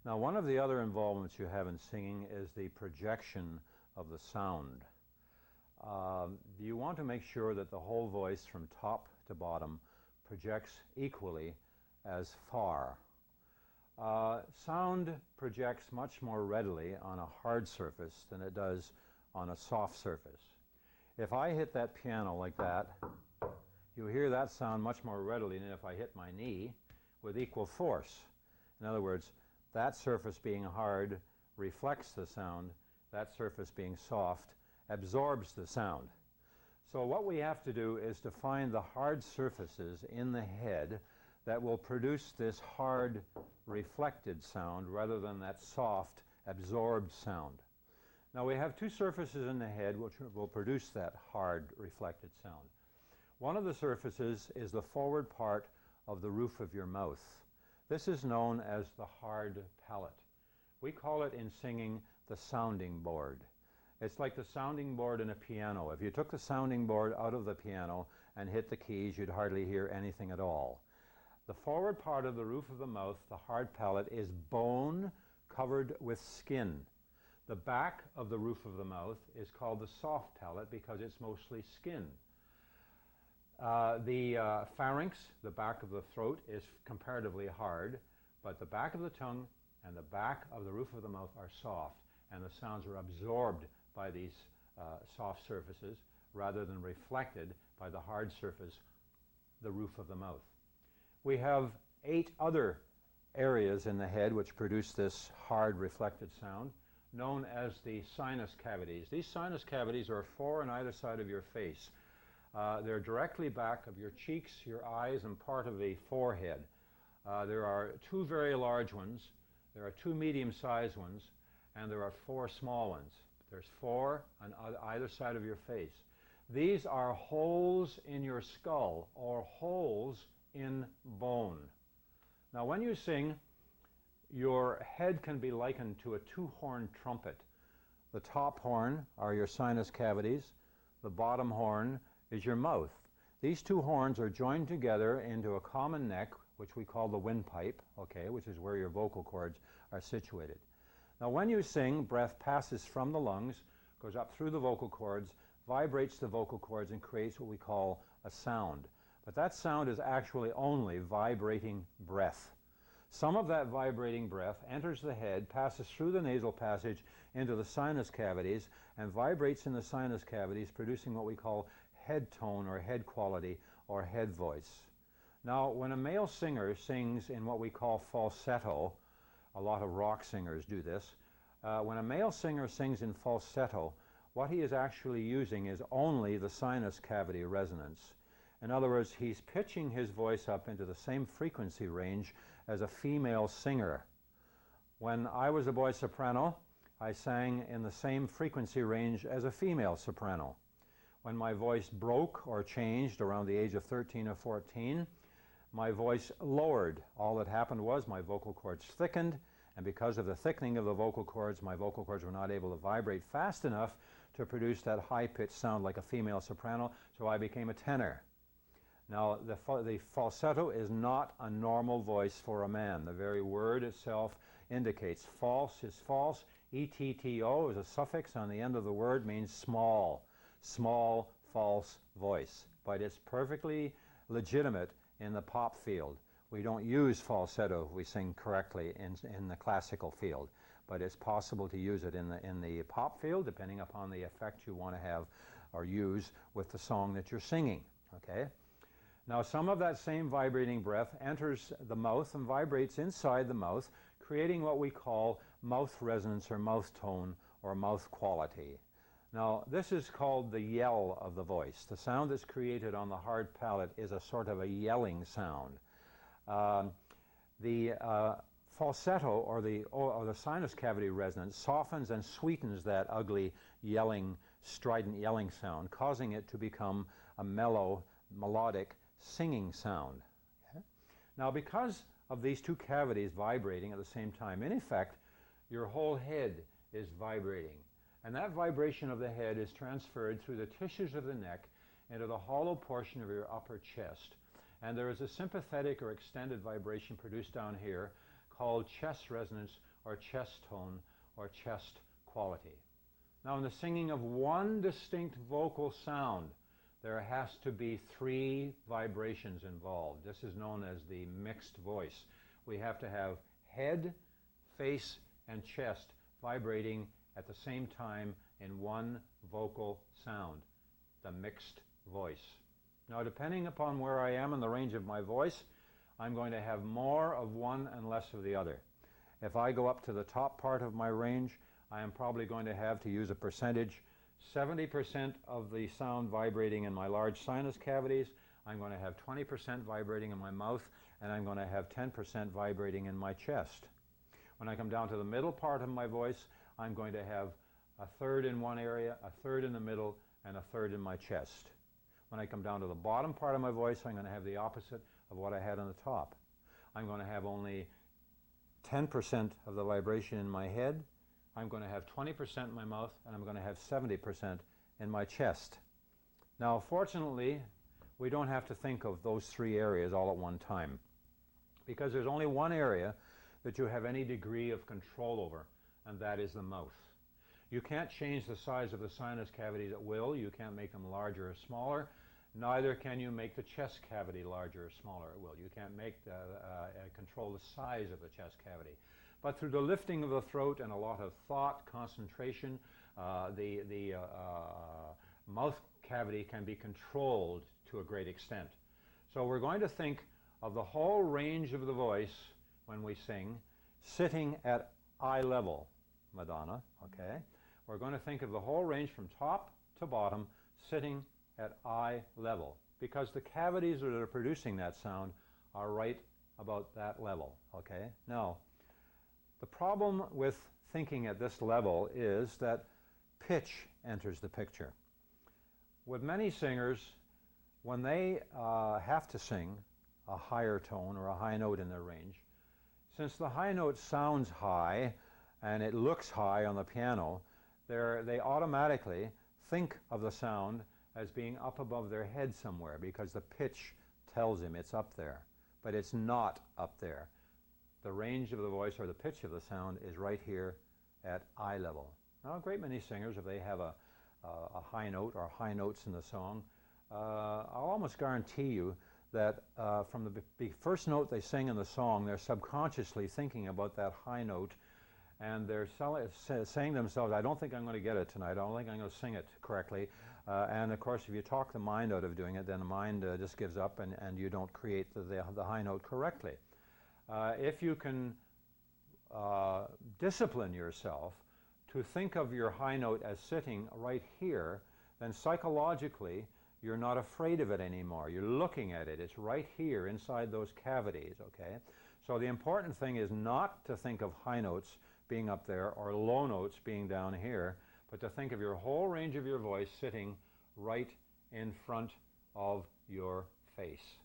Now, one of the other involvements you have in singing is the projection of the sound. You want to make sure that the whole voice from top to bottom projects equally as far. Sound projects much more readily on a hard surface than it does on a soft surface. If I hit that piano like that, you'll hear that sound much more readily than if I hit my knee with equal force. In other words, that surface being hard reflects the sound, that surface being soft absorbs the sound. So what we have to do is to find the hard surfaces in the head that will produce this hard reflected sound rather than that soft absorbed sound. Now we have two surfaces in the head which will produce that hard reflected sound. One of the surfaces is the forward part of the roof of your mouth. This is known as the hard palate. We call it in singing the sounding board. It's like the sounding board in a piano. If you took the sounding board out of the piano and hit the keys, you'd hardly hear anything at all. The forward part of the roof of the mouth, the hard palate, is bone covered with skin. The back of the roof of the mouth is called the soft palate because it's mostly skin. The pharynx, the back of the throat, is comparatively hard, but the back of the tongue and the back of the roof of the mouth are soft, and the sounds are absorbed by these soft surfaces rather than reflected by the hard surface, the roof of the mouth. We have 8 other areas in the head which produce this hard reflected sound, known as the sinus cavities. These sinus cavities are 4 on either side of your face. They're directly back of your cheeks, your eyes, and part of the forehead. There are 2 very large ones, there are 2 medium-sized ones, and there are 4 small ones. There's 4 on either side of your face. These are holes in your skull, or holes in bone. Now when you sing, your head can be likened to a 2-horned trumpet. The top horn are your sinus cavities, the bottom horn is your mouth. These 2 horns are joined together into a common neck, which we call the windpipe, okay, which is where your vocal cords are situated. Now when you sing, breath passes from the lungs, goes up through the vocal cords, vibrates the vocal cords, and creates what we call a sound. But that sound is actually only vibrating breath. Some of that vibrating breath enters the head, passes through the nasal passage into the sinus cavities, and vibrates in the sinus cavities, producing what we call head tone or head quality or head voice. Now, when a male singer sings in what we call falsetto, a lot of rock singers do this, when a male singer sings in falsetto, what he is actually using is only the sinus cavity resonance. In other words, he's pitching his voice up into the same frequency range as a female singer. When I was a boy soprano, I sang in the same frequency range as a female soprano. When my voice broke or changed around the age of 13 or 14, my voice lowered. All that happened was my vocal cords thickened, and because of the thickening of the vocal cords, my vocal cords were not able to vibrate fast enough to produce that high-pitched sound like a female soprano, so I became a tenor. Now, the falsetto is not a normal voice for a man. The very word itself indicates false is false. E-T-T-O is a suffix on the end of the word, means small. Small, false voice. But it's perfectly legitimate in the pop field. We don't use falsetto if we sing correctly in the classical field. But it's possible to use it in the pop field, depending upon the effect you want to have or use with the song that you're singing. Okay? Now, some of that same vibrating breath enters the mouth and vibrates inside the mouth, creating what we call mouth resonance or mouth tone or mouth quality. Now, this is called the yell of the voice. The sound that's created on the hard palate is a sort of a yelling sound. The falsetto or the sinus cavity resonance softens and sweetens that ugly yelling, strident yelling sound, causing it to become a mellow, melodic singing sound. Okay? Now, because of these 2 cavities vibrating at the same time, in effect, your whole head is vibrating. And that vibration of the head is transferred through the tissues of the neck into the hollow portion of your upper chest. And there is a sympathetic or extended vibration produced down here called chest resonance or chest tone or chest quality. Now, in the singing of one distinct vocal sound, there has to be 3 vibrations involved. This is known as the mixed voice. We have to have head, face, and chest vibrating at the same time in one vocal sound, the mixed voice. Now, depending upon where I am in the range of my voice, I'm going to have more of one and less of the other. If I go up to the top part of my range, I am probably going to have, to use a percentage, 70% of the sound vibrating in my large sinus cavities. I'm going to have 20% vibrating in my mouth, and I'm going to have 10% vibrating in my chest. When I come down to the middle part of my voice, I'm going to have a third in one area, a third in the middle, and a third in my chest. When I come down to the bottom part of my voice, I'm going to have the opposite of what I had on the top. I'm going to have only 10% of the vibration in my head. I'm going to have 20% in my mouth, and I'm going to have 70% in my chest. Now, fortunately, we don't have to think of those 3 areas all at one time, because there's only one area that you have any degree of control over, and that is the mouth. You can't change the size of the sinus cavities at will. You can't make them larger or smaller. Neither can you make the chest cavity larger or smaller at will. You can't control the size of the chest cavity. But through the lifting of the throat and a lot of thought, concentration, the mouth cavity can be controlled to a great extent. So we're going to think of the whole range of the voice when we sing, sitting at eye level, Madonna, okay? We're going to think of the whole range from top to bottom, sitting at eye level, because the cavities that are producing that sound are right about that level, okay? Now, the problem with thinking at this level is that pitch enters the picture. With many singers, when they have to sing a higher tone or a high note in their range, since the high note sounds high and it looks high on the piano, they automatically think of the sound as being up above their head somewhere, because the pitch tells him it's up there, but it's not up there. The range of the voice, or the pitch of the sound, is right here at eye level. Now, a great many singers, if they have a high note or high notes in the song, I'll almost guarantee you that from the first note they sing in the song, they're subconsciously thinking about that high note, and they're saying to themselves, I don't think I'm going to get it tonight, I don't think I'm going to sing it correctly. And of course, if you talk the mind out of doing it, then the mind just gives up, and you don't create the high note correctly. If you can discipline yourself to think of your high note as sitting right here, then psychologically you're not afraid of it anymore. You're looking at it. It's right here inside those cavities, okay? So the important thing is not to think of high notes being up there or low notes being down here, but to think of your whole range of your voice sitting right in front of your face.